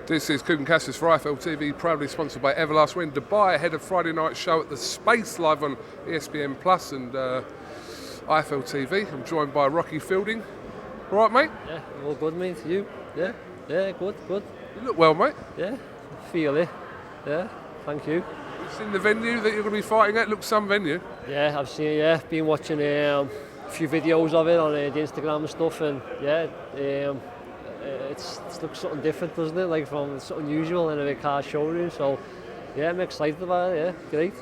This is KUGAN CASSIUS for IFL TV, proudly sponsored by Everlast. We're in Dubai ahead of Friday night show at the Space live on ESPN Plus and IFL TV. I'm joined by Rocky Fielding. All right, mate? Yeah, all good, mate. You? Yeah, good. You look well, mate. Yeah, feel it. Yeah, thank you. You've seen the venue that you're going to be fighting at? Looks some venue. Yeah, I've seen it. Yeah, been watching a few videos of it on the Instagram and stuff, and yeah, it looks something different, doesn't it? Like from something unusual in a car showroom. So yeah, I'm excited about it. Yeah, great.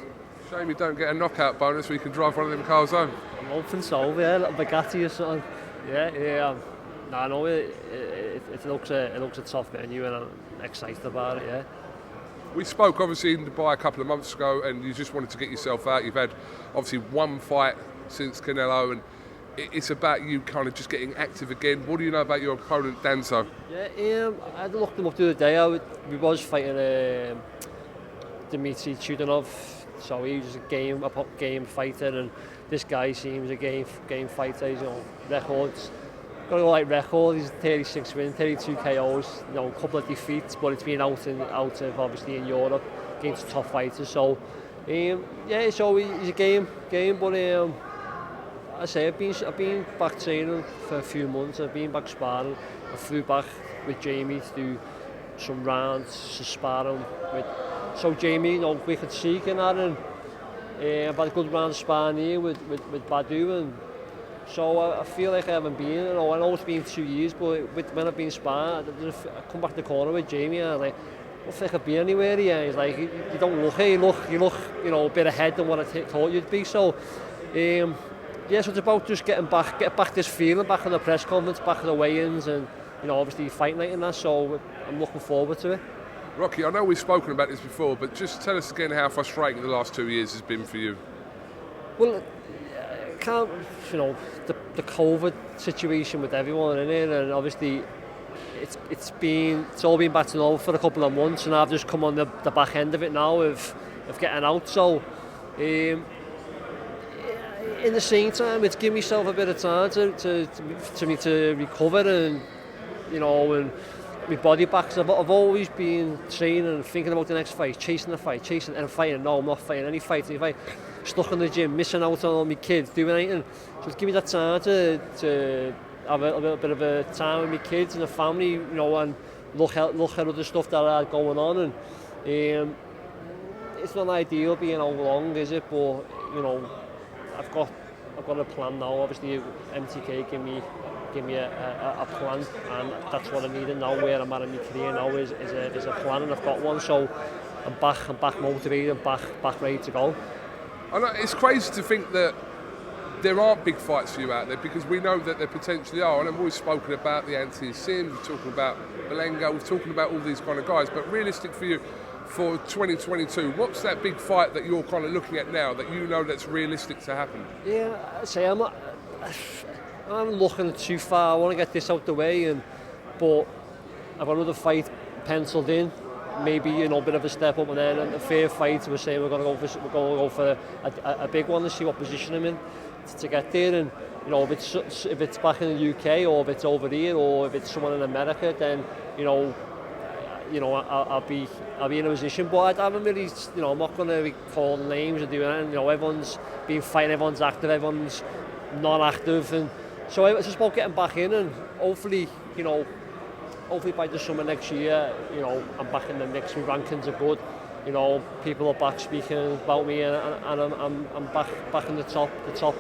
Shame you don't get a knockout bonus where you can drive one of them cars home. I'm hoping so. Yeah, a little Bugatti or something. Yeah. No, it looks a tough venue, and I'm excited about it. Yeah. We spoke obviously in Dubai a couple of months ago, and you just wanted to get yourself out. You've had obviously one fight since Canelo, and it's about you kind of just getting active again. What do you know about your opponent, Danso? Yeah, I looked him up the other day. We was fighting Dmitry Chudinov, so he was a game fighter, and this guy seems a game fighter. He's records. Got a like record. He's 36 wins, 32 KOs. A couple of defeats, but it's been out of obviously in Europe against top fighters. So so he's a game. But I say I've been back training for a few months. I've been back sparring. I flew back with Jamie to do some rounds to sparring with. So Jamie, we could seek in that, and I've had a good round of sparring here with Badu, and so I feel like I haven't been. I know it's been 2 years, but when I've been sparring, I come back to the corner with Jamie, and I'm like, I don't think I've been anywhere here. He's like, you don't look here. You look, a bit ahead than what I thought you'd be. So. So it's about just getting back this feeling, back in the press conference, back in the weigh-ins, and obviously fight night and that. So I'm looking forward to it. Rocky, I know we've spoken about this before, but just tell us again how frustrating the last 2 years has been for you. Well, can't the COVID situation with everyone in it, and obviously it's all been back to normal for a couple of months, and I've just come on the back end of it now of getting out. So. In the same time, it's given myself a bit of time to recover and and my body back. I've always been training and thinking about the next fight, chasing and fighting. No, I'm not fighting any fights. If I stuck in the gym, missing out on all my kids, doing anything, so it's given me that time to have a little bit of a time with my kids and the family, and look at other stuff that I had going on. And it's not ideal being out long, is it? But I've got a plan now. Obviously, MTK give me a plan, and that's what I needed now. Where I'm at in my career now is a plan, and I've got one. So I'm back motivated, and back ready to go. I know it's crazy to think that there aren't big fights for you out there, because we know that there potentially are. And I've always spoken about the Anthony Sims, we're talking about Belenga, we're talking about all these kind of guys. But realistic for you, for 2022, what's that big fight that you're kind of looking at now that that's realistic to happen? Yeah, I say I'm looking too far. I want to get this out the way, but I've got another fight penciled in. Maybe a bit of a step up, and then a fair fight. We're saying we're going to go for a big one to see what position I'm in to get there. And if it's back in the UK, or if it's over here, or if it's someone in America, then I'll be in a position, but I haven't really, I'm not going to be calling names or doing anything. Everyone's been fighting, everyone's active, everyone's non-active, and so it's just about getting back in, and hopefully by the summer next year, I'm back in the mix. My rankings are good. People are back speaking about me, and I'm back in the top, the top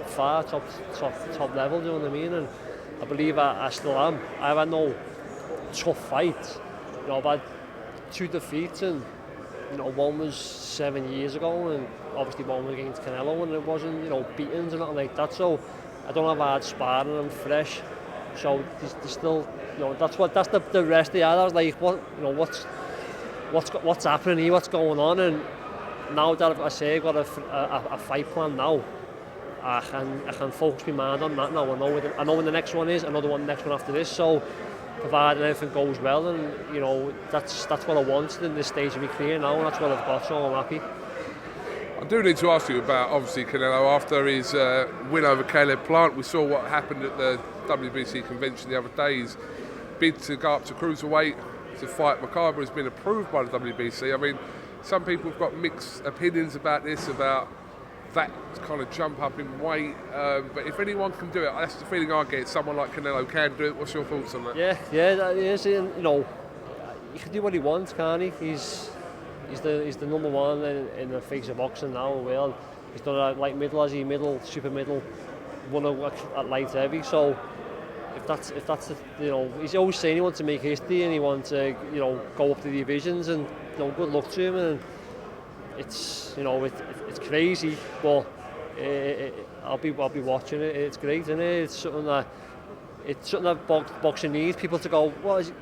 5, top level. Do you know what I mean? And I believe I still am. I've had no tough fight. I've had 2 defeats, and one was 7 years ago, and obviously one was against Canelo, and it wasn't beatings and nothing like that. So I don't have hard sparring. I'm fresh. So there's still that's the rest of the year. I was like, what's happening here? What's going on? And now that I've got a fight plan now, I can focus my mind on that now. I know when the next one is, another one, next one after this. So provided everything goes well, and that's what I wanted in this stage of my career now, and that's what I've got. So I'm happy. I do need to ask you about obviously Canelo after his win over Caleb Plant. We saw what happened at the WBC convention the other day. He's bid to go up to cruiserweight to fight Makabu has been approved by the WBC. I mean, some people have got mixed opinions about this, about that kind of jump up in weight. But if anyone can do it, that's the feeling I get. Someone like Canelo can do it. What's your thoughts on that? Yeah, that is. You know, he can do what he wants, can't he? He's the number one in the face of boxing now in the world. He's done it at light middle, as he middle, super middle, won at light heavy. So if that's you know, he's always saying he wants to make history and he wants to, you know, go up the divisions, and, you know, good luck to him. And it's, you know, it's crazy, but I'll be watching it. It's great, isn't it? It's something that boxing needs. People to go, what is it?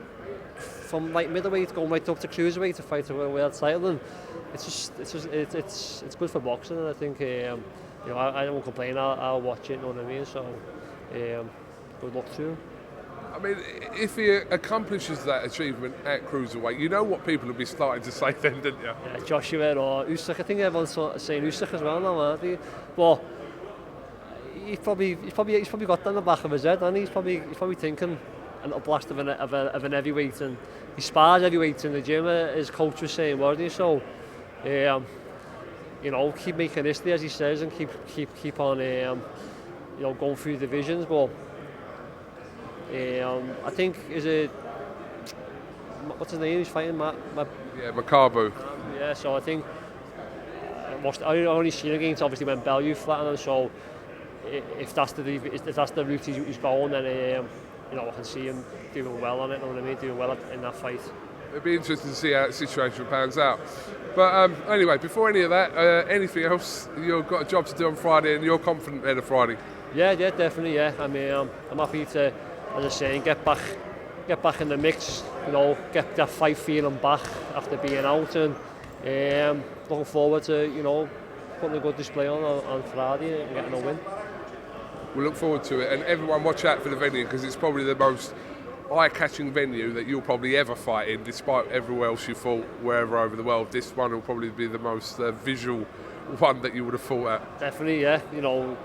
From light middleweight going right up to cruiserweight to fight for a world title, and it's good for boxing. And I think, you know, I don't complain. I'll watch it. You know what I mean? So good luck to him. I mean, if he accomplishes that achievement at cruiserweight, you know what people will be starting to say then, didn't you? Yeah, Joshua or Usyk. I think everyone's saying Usyk as well now, aren't they? But he's probably got that in the back of his head, and he's probably thinking a little blast of an heavyweight, and he spars heavyweights in the gym, his coach was saying, wasn't he? So, you know, keep making history, as he says, and keep on, you know, going through divisions. But I think, what's his name? He's fighting Makabu. Yeah, so I think I only seen against, obviously, when Bellew flattened him. So if that's the route he's going, then you know, I can see him doing well on it. You know what I mean? Doing well in that fight. It'd be interesting to see how the situation pans out. But anyway, before any of that, anything else? You've got a job to do on Friday, and you're confident ahead of Friday. Yeah, definitely. Yeah, I mean, I'm happy to, as I say, get back in the mix. You know, get that fight feeling back after being out, and looking forward to, you know, putting a good display on Friday and getting a win. We'll look forward to it, and everyone watch out for the venue, because it's probably the most eye-catching venue that you'll probably ever fight in, despite everywhere else you fought wherever over the world. This one will probably be the most visual one that you would have fought at. Definitely, yeah. You know,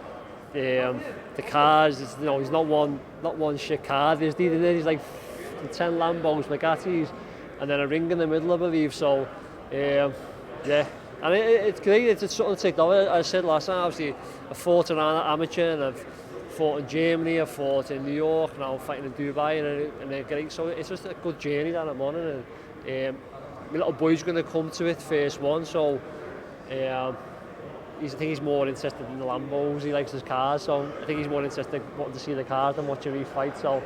the cars, you know, he's not one shit car. There's like 10 Lambos, Bugattis, and then a ring in the middle, I believe. So, yeah. And it's great. It's something to take over. I said last time, obviously, I fought around amateur, and I've fought in Germany, I've fought in New York, now I'm fighting in Dubai, and they're great. So it's just a good journey that I'm on, and my little boy's going to come to it first one. So I think he's more interested in the Lambos. He likes his cars, so I think he's more interested in wanting to see the cars than watching me fight. So,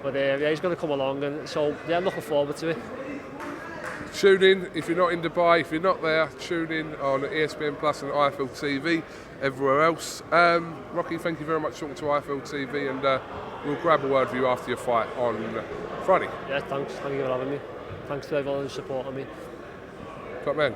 but yeah, he's going to come along, and so yeah, I'm looking forward to it. Tune in if you're not in Dubai. If you're not there, tune in on ESPN Plus and IFL TV, everywhere else. Rocky, thank you very much for talking to IFL TV, and we'll grab a word with you after your fight on Friday. Yeah, thanks. Thank you for having me. Thanks to everyone who's supporting me. Top man.